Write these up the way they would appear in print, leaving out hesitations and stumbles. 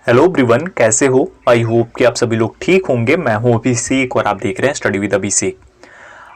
Hello everyone, कैसे हो? I hope कि आप सभी लोग ठीक होंगे। मैं हूं अभिषेक और आप देख रहे हैं स्टडी विद अभिषेक।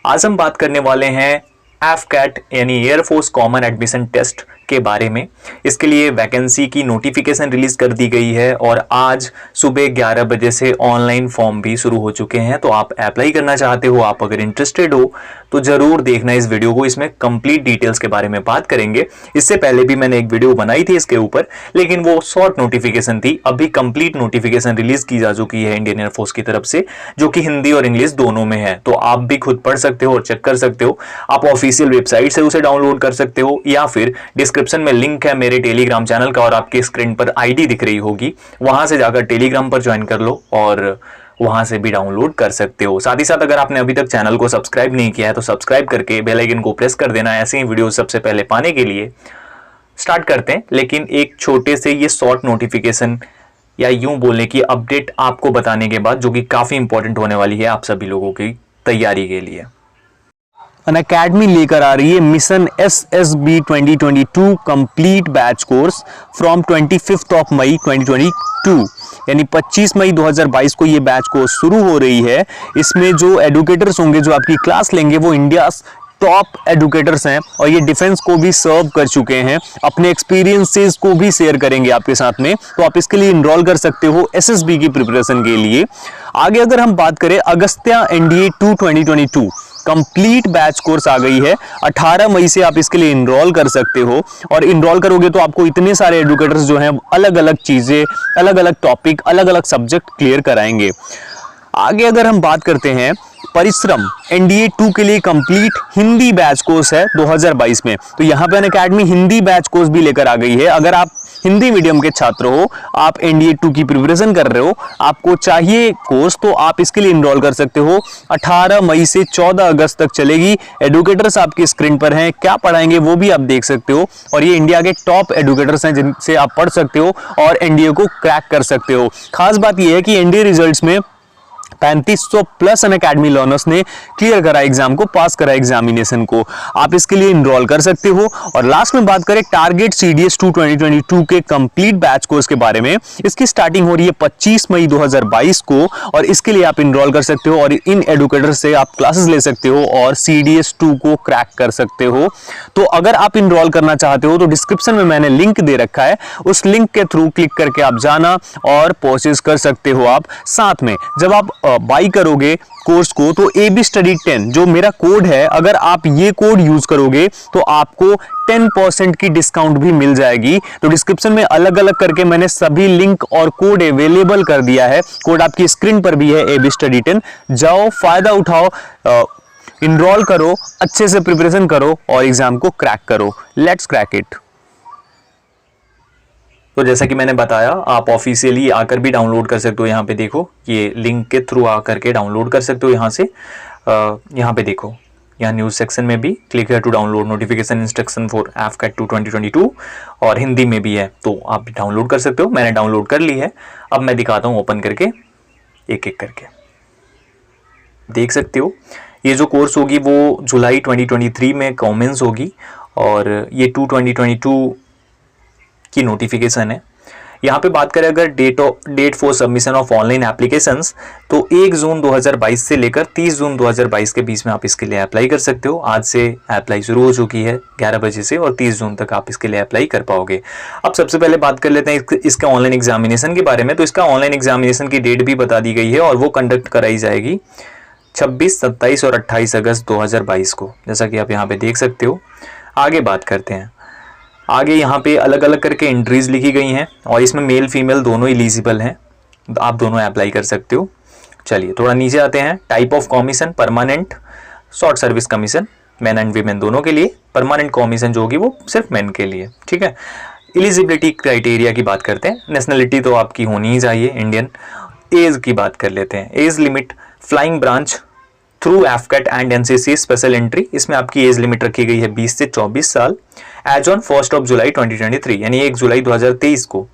आज हम बात करने वाले हैं एफकैट यानी एयरफोर्स कॉमन एडमिशन टेस्ट के बारे में। इसके लिए वैकेंसी की नोटिफिकेशन रिलीज कर दी गई है और आज सुबह 11 बजे से ऑनलाइन फॉर्म भी शुरू हो चुके हैं। तो आप अप्लाई करना चाहते हो, आप अगर इंटरेस्टेड हो तो जरूर देखना इस वीडियो को। इसमें कंप्लीट डिटेल्स के बारे में बात करेंगे। इससे पहले भी मैंने एक वीडियो बनाई थी इसके ऊपर, लेकिन वो शॉर्ट नोटिफिकेशन थी। अभी कंप्लीट नोटिफिकेशन रिलीज की जा चुकी है इंडियन एयरफोर्स की तरफ से, जो कि हिंदी और इंग्लिश दोनों में है। तो आप भी खुद पढ़ सकते हो और चेक कर सकते हो। आप ऑफिशियल वेबसाइट से उसे डाउनलोड कर सकते हो या फिर डिस्क्रिप्शन में लिंक है मेरे टेलीग्राम चैनल का और आपके स्क्रीन पर आईडी दिख रही होगी, वहां से जाकर टेलीग्राम पर ज्वाइन कर लो और वहां से भी डाउनलोड कर सकते हो। साथ ही साथ अगर आपने अभी तक चैनल को सब्सक्राइब नहीं किया है तो सब्सक्राइब करके बेल आइकन को प्रेस कर देना, ऐसे ही वीडियो सबसे पहले पाने के लिए। स्टार्ट करते हैं, लेकिन एक छोटे से ये शॉर्ट नोटिफिकेशन या यूं बोलने की अपडेट आपको बताने के बाद, जो कि काफी इंपॉर्टेंट होने वाली है आप सभी लोगों की तैयारी के लिए। अनअकैडमी लेकर आ रही है mission SSB 2022 complete batch course from 25 मई 2022 यानी 25 मई 2022 को ये बैच कोर्स शुरू हो रही है। इसमें जो एडुकेटर्स होंगे जो आपकी क्लास लेंगे वो इंडिया टॉप एडुकेटर्स हैं और ये डिफेंस को भी सर्व कर चुके हैं। अपने एक्सपीरियंसेस को भी शेयर करेंगे आपके साथ में। तो आप इसके लिए इनरोल कर सकते हो SSB की प्रिपरेशन के लिए। आगे अगर हम बात करें, Agastya NDA 2 2022 complete batch course आ गई है। 18 मई से आप इसके लिए इनरोल कर सकते हो और इनरोल करोगे तो आपको इतने सारे एडुकेटर्स जो हैं अलग अलग चीजें, अलग अलग टॉपिक, अलग अलग सब्जेक्ट क्लियर कराएंगे। आगे अगर हम बात करते हैं, परिश्रम NDA 2 के लिए कंप्लीट हिंदी बैच कोर्स है 2022 में। तो यहाँ पे अनअकैडमी हिंदी बैच कोर्स भी लेकर आ गई है। अगर आप हिंदी मीडियम के छात्र हो, आप NDA 2 की प्रिपरेशन कर रहे हो, आपको चाहिए कोर्स, तो आप इसके लिए इनरोल कर सकते हो। 18 मई से 14 अगस्त तक चलेगी। एडुकेटर्स आपकी स्क्रीन पर हैं, क्या पढ़ाएंगे वो भी आप देख सकते हो और ये इंडिया के टॉप एडुकेटर्स हैं जिनसे आप पढ़ सकते हो और NDA को क्रैक कर सकते हो। खास बात यह है कि NDA रिजल्ट्स में 3500 प्लस अनअकैडमी लर्नर्स ने क्लियर करा एग्जाम को, पास करा एग्जामिनेशन को। आप इसके लिए इनरोल कर सकते हो। और लास्ट में बात करें टारगेट CDS 2 2022 के कंप्लीट बैच कोर्स के बारे में। इसकी स्टार्टिंग हो रही है 25 मई 2022 को और इसके लिए आप इनरोल कर सकते हो और इन एडुकेटर से आप क्लासेस ले सकते हो और CDS 2 को क्रैक कर सकते हो। तो अगर आप इनरोल करना चाहते हो तो डिस्क्रिप्शन में मैंने लिंक दे रखा है, उस लिंक के थ्रू क्लिक करके आप जाना और परचेज कर सकते हो। आप साथ में जब आप बाई करोगे कोर्स को तो AB Study 10 जो मेरा कोड है, अगर आप ये कोड यूज करोगे तो आपको 10% की डिस्काउंट भी मिल जाएगी। तो डिस्क्रिप्शन में अलग अलग करके मैंने सभी लिंक और कोड अवेलेबल कर दिया है। कोड आपकी स्क्रीन पर भी है, AB Study 10। जाओ, फायदा उठाओ, इनरोल करो, अच्छे से प्रिपरेशन करो और एग्जाम को क्रैक करो। Let's crack it. तो जैसा कि मैंने बताया, आप ऑफिशियली आकर भी डाउनलोड कर सकते हो। यहाँ पे देखो, ये लिंक के थ्रू आकर के डाउनलोड कर सकते हो। यहाँ से यहाँ पे देखो, यहाँ न्यूज़ सेक्शन में भी क्लिक है to download notification instruction for AFCAT 2 2022 और हिंदी में भी है, तो आप डाउनलोड कर सकते हो। मैंने डाउनलोड कर ली है। अब मैं दिखाता हूँ ओपन करके, एक एक करके देख सकते हो। ये जो कोर्स होगी वो जुलाई 2023 में कमेंस होगी और ये 2 2022 की नोटिफिकेशन है। यहाँ पे बात करें अगर date for submission of online applications, तो 1 जून 2022 से लेकर 30 जून 2022 के बीच में आप इसके लिए अप्लाई कर सकते हो। आज से अप्लाई शुरू हो चुकी है 11 बजे से और 30 जून तक आप इसके लिए अप्लाई कर पाओगे। अब सबसे पहले बात कर लेते हैं इसके ऑनलाइन एग्जामिनेशन के बारे में। तो इसका ऑनलाइन एग्जामिनेशन की डेट भी बता दी गई है और वो कंडक्ट कराई जाएगी 26, 27 और 28 अगस्त 2022 को, जैसा कि आप यहाँ पे देख सकते हो। आगे बात करते हैं। आगे यहाँ पे अलग अलग करके एंट्रीज लिखी गई हैं और इसमें मेल फीमेल दोनों एलिजिबल हैं, आप दोनों अप्लाई कर सकते हो। चलिए थोड़ा नीचे आते हैं। Type of commission, permanent, short service commission, man and women दोनों के लिए। परमानेंट कमीशन जो होगी वो सिर्फ मैन के लिए, ठीक है। एलिजिबिलिटी क्राइटेरिया की बात करते हैं। नेशनलिटी तो आपकी होनी ही चाहिए, इंडियन। एज की बात कर लेते हैं। Age limit, flying branch through AFCAT and NCC special entry, इसमें आपकी एज लिमिट रखी गई है 20 से 24 साल। एज ऑन 1 जुलाई 2023 यानी 1 जुलाई 2023 को।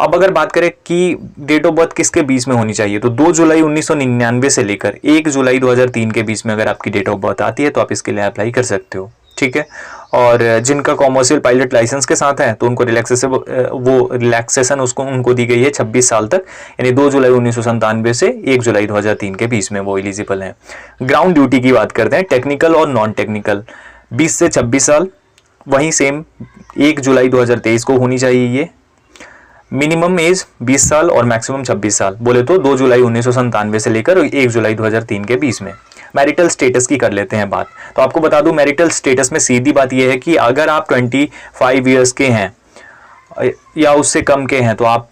अब अगर बात करें कि डेट ऑफ बर्थ किसके बीच में होनी चाहिए, तो 2 जुलाई 1999 से लेकर 1 जुलाई 2003 के बीच में अगर आपकी डेट ऑफ बर्थ आती है तो आप इसके लिए अप्लाई कर सकते हो। ठीक है। और जिनका कॉमर्शियल पायलट लाइसेंस के साथ है तो उनको रिलैक्सेशन उसको उनको दी गई है 26 साल तक, यानी 2 जुलाई 1997 से 1 जुलाई 2003 के बीच में वो एलिजिबल हैं। ग्राउंड ड्यूटी की बात करते हैं, टेक्निकल और नॉन टेक्निकल 20 से 26 साल, वहीं सेम 1 जुलाई 2023 को होनी चाहिए ये। मिनिमम एज 20 साल और मैक्सिमम 26 साल, बोले तो 2 जुलाई 1997 से लेकर 1 जुलाई 2003 के बीच में। मैरिटल स्टेटस की कर लेते हैं बात, तो आपको बता दूं मैरिटल स्टेटस में सीधी बात यह है कि अगर आप 25 ईयर्स के हैं या उससे कम के हैं तो आप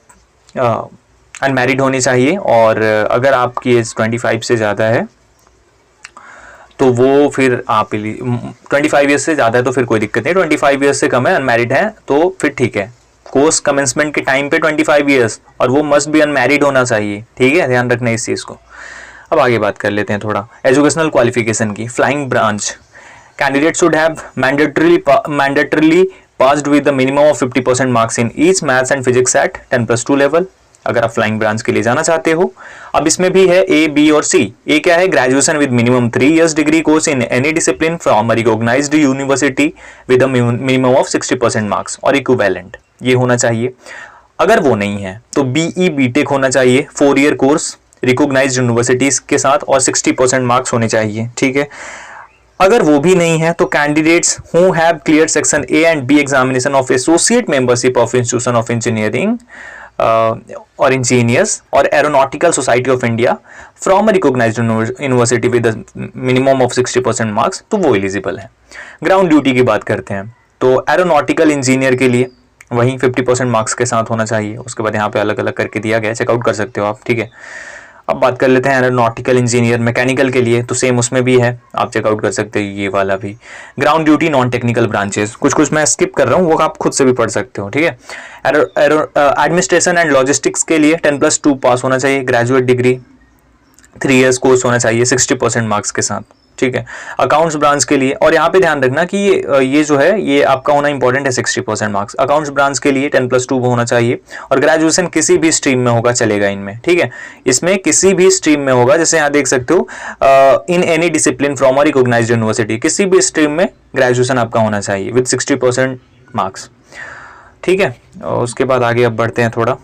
अनमैरिड होने चाहिए, और अगर आपकी एज 25 से ज़्यादा है तो वो फिर आप 25 ईयर्स से ज़्यादा है तो फिर कोई दिक्कत नहीं, 25 ईयर्स से कम है अनमैरिड है तो फिर ठीक है। कोर्स कमेंसमेंट के टाइम पे 25 ईयर्स, और वो मस्ट बी अनमैरिड होना चाहिए, ठीक है, ध्यान रखना इस चीज़ को। अब आगे बात कर लेते हैं थोड़ा एजुकेशनल क्वालिफिकेशन की। Flying branch candidate should have mandatorily passed with the minimum of 50% marks in each maths and physics at 10+2 level, अगर आप फ्लाइंग ब्रांच के लिए जाना चाहते हो। अब इसमें भी है ए, बी और सी। ए क्या है, graduation with minimum 3 years degree course in any discipline from recognised university with a minimum of 60% marks और इक्विवेलेंट, ये होना चाहिए। अगर वो नहीं है तो बीई बीटेक होना चाहिए, 4 ईयर कोर्स रिकॉग्नाइज्ड यूनिवर्सिटीज के साथ और 60% मार्क्स होने चाहिए, ठीक है। अगर वो भी नहीं है तो candidates who have clear section A and B examination of associate membership of institution of engineering और इंजीनियर्स और aeronautical society of India from recognised university with minimum of 60% marks, तो वो एलिजिबल है। ग्राउंड ड्यूटी की बात करते हैं तो एरोनॉटिकल इंजीनियर के लिए वहीं 50% मार्क्स के साथ होना चाहिए। उसके बाद यहाँ पे अलग अलग करके दिया गया है, चेकआउट कर सकते हो आप, ठीक है। अब बात कर लेते हैं एरोनॉटिकल इंजीनियर मैकेनिकल के लिए, तो सेम उसमें भी है, आप चेकआउट कर सकते हो ये वाला भी। Ground duty non technical branches, कुछ मैं स्किप कर रहा हूँ, वो आप खुद से भी पढ़ सकते हो, ठीक है। एडमिनिस्ट्रेशन एंड लॉजिस्टिक्स के लिए 10+2 पास होना चाहिए, ग्रेजुएट डिग्री 3 इयर्स कोर्स होना चाहिए 60% मार्क्स के साथ, ठीक है। अकाउंट्स ब्रांच के लिए, और यहाँ पे ध्यान रखना कि ये जो है ये आपका होना इंपॉर्टेंट है 60% मार्क्स। अकाउंट्स ब्रांच के लिए 10+2 होना चाहिए, और ग्रेजुएशन किसी भी स्ट्रीम में होगा चलेगा इनमें, ठीक है। इसमें किसी भी स्ट्रीम में होगा, जैसे यहाँ देख सकते हो in any discipline from a recognised university, किसी भी स्ट्रीम में ग्रेजुएशन आपका होना चाहिए विद 60% मार्क्स, ठीक है। और उसके बाद आगे अब बढ़ते हैं थोड़ा,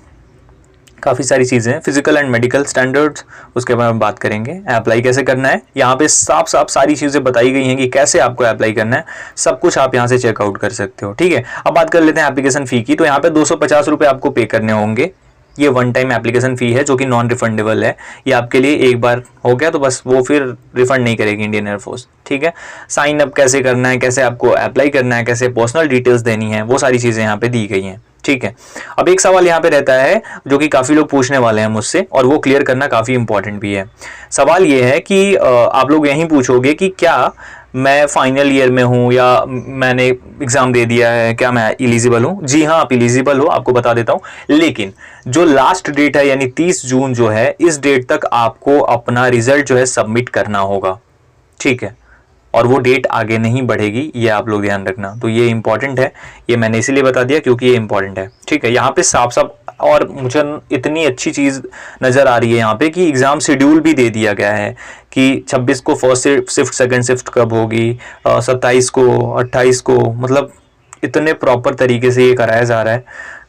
काफ़ी सारी चीज़ें हैं, फिजिकल एंड मेडिकल स्टैंडर्ड्स, उसके बारे में बात करेंगे। अप्लाई कैसे करना है, यहाँ पे साफ साफ सारी चीज़ें बताई गई हैं कि कैसे आपको अप्लाई करना है, सब कुछ आप यहाँ से चेकआउट कर सकते हो, ठीक है। अब बात कर लेते हैं एप्लीकेशन फ़ी की, तो यहाँ पे 250 रुपये आपको पे करने होंगे। ये वन टाइम एप्लीकेशन फ़ी है जो कि नॉन रिफंडेबल है, ये आपके लिए एक बार हो गया तो बस, वो फिर रिफंड नहीं करेगी इंडियन एयरफोर्स, ठीक है। साइन अप कैसे करना है, कैसे आपको अप्लाई करना है, कैसे पर्सनल डिटेल्स देनी है, वो सारी चीज़ें यहाँ पे दी गई हैं, ठीक है। अब एक सवाल यहाँ पे रहता है जो कि काफ़ी लोग पूछने वाले हैं मुझसे, और वो क्लियर करना काफ़ी इंपॉर्टेंट भी है। सवाल ये है कि आप लोग यहीं पूछोगे कि क्या मैं फाइनल ईयर में हूँ या मैंने एग्ज़ाम दे दिया है, क्या मैं एलिजिबल हूँ? जी हाँ, आप एलिजिबल हो, आपको बता देता हूँ। लेकिन जो लास्ट डेट है यानी 30 जून जो है, इस डेट तक आपको अपना रिजल्ट जो है सबमिट करना होगा, ठीक है। और वो डेट आगे नहीं बढ़ेगी, ये आप लोग ध्यान रखना। तो ये इंपॉर्टेंट है, ये मैंने इसीलिए बता दिया क्योंकि ये इंपॉर्टेंट है, ठीक है। यहाँ पे साफ साफ, और मुझे इतनी अच्छी चीज़ नज़र आ रही है यहाँ पे कि एग्ज़ाम शेड्यूल भी दे दिया गया है कि 26 को फर्स्ट शिफ्ट, सेकंड शिफ्ट कब होगी, 27 को, 28 को, मतलब इतने प्रॉपर तरीके से ये कराया जा रहा है।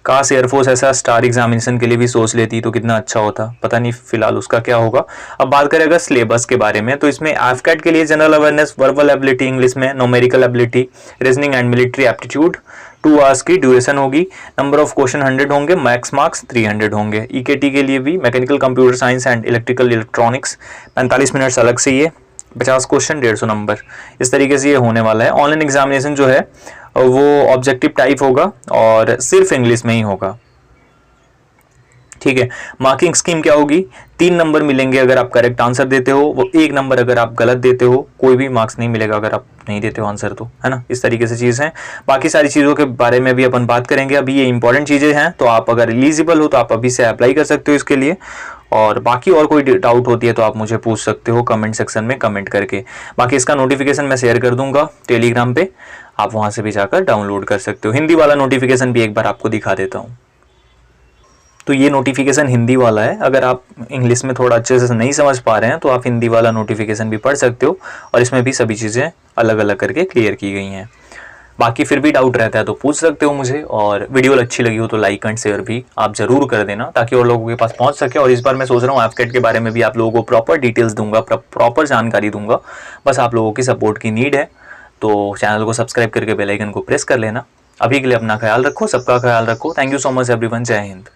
काश एयरफोर्स ऐसा स्टार एग्जामिनेशन के लिए भी सोच लेती तो कितना अच्छा होता, पता नहीं फिलहाल उसका क्या होगा। अब बात करें अगर सिलेबस के बारे में, तो इसमें एफकैट के लिए general awareness, verbal ability English में, numerical ability, reasoning and military aptitude 2 hours की ड्यूरेशन होगी। नंबर ऑफ क्वेश्चन 100 होंगे, मैक्स मार्क्स 300 होंगे। ईकेटी के लिए भी mechanical computer science and electrical electronics 45 minutes अलग से, ये 50 क्वेश्चन 150 नंबर, इस तरीके से ये होने वाला है। ऑनलाइन एग्जामिनेशन जो है वो ऑब्जेक्टिव टाइप होगा और सिर्फ इंग्लिश में ही होगा, ठीक है। मार्किंग स्कीम क्या होगी, 3 नंबर मिलेंगे अगर आप करेक्ट आंसर देते हो, वो 1 नंबर अगर आप गलत देते हो, कोई भी मार्क्स नहीं मिलेगा अगर आप नहीं देते हो आंसर, तो है ना, इस तरीके से चीज़ है। बाकी सारी चीज़ों के बारे में भी अपन बात करेंगे, अभी ये इंपॉर्टेंट चीज़ें हैं, तो आप अगर एलिजिबल हो तो आप अभी से अप्लाई कर सकते हो इसके लिए। और बाकी और कोई डाउट होती है तो आप मुझे पूछ सकते हो कमेंट सेक्शन में कमेंट करके। बाकी इसका नोटिफिकेशन मैं शेयर कर दूंगा टेलीग्राम पे, आप वहाँ से भी जाकर डाउनलोड कर सकते हो। हिंदी वाला नोटिफिकेशन भी एक बार आपको दिखा देता हूँ। तो ये नोटिफिकेशन हिंदी वाला है। अगर आप इंग्लिश में थोड़ा अच्छे से नहीं समझ पा रहे हैं तो आप हिंदी वाला नोटिफिकेशन भी पढ़ सकते हो, और इसमें भी सभी चीज़ें अलग अलग करके क्लियर की गई हैं। बाकी फिर भी डाउट रहता है तो पूछ सकते हो मुझे, और वीडियो अच्छी लगी हो तो लाइक एंड शेयर भी आप ज़रूर कर देना ताकि और लोगों के पास पहुंच सके। और इस बार मैं सोच रहा हूँ एफकेट के बारे में भी आप लोगों को प्रॉपर डिटेल्स दूंगा, प्रॉपर जानकारी दूंगा। बस आप लोगों की सपोर्ट की नीड है, तो चैनल को सब्सक्राइब करके बेल आइकन को प्रेस कर लेना। अभी के लिए अपना ख्याल रखो, सबका ख्याल रखो। Thank you so much everyone. जय हिंद।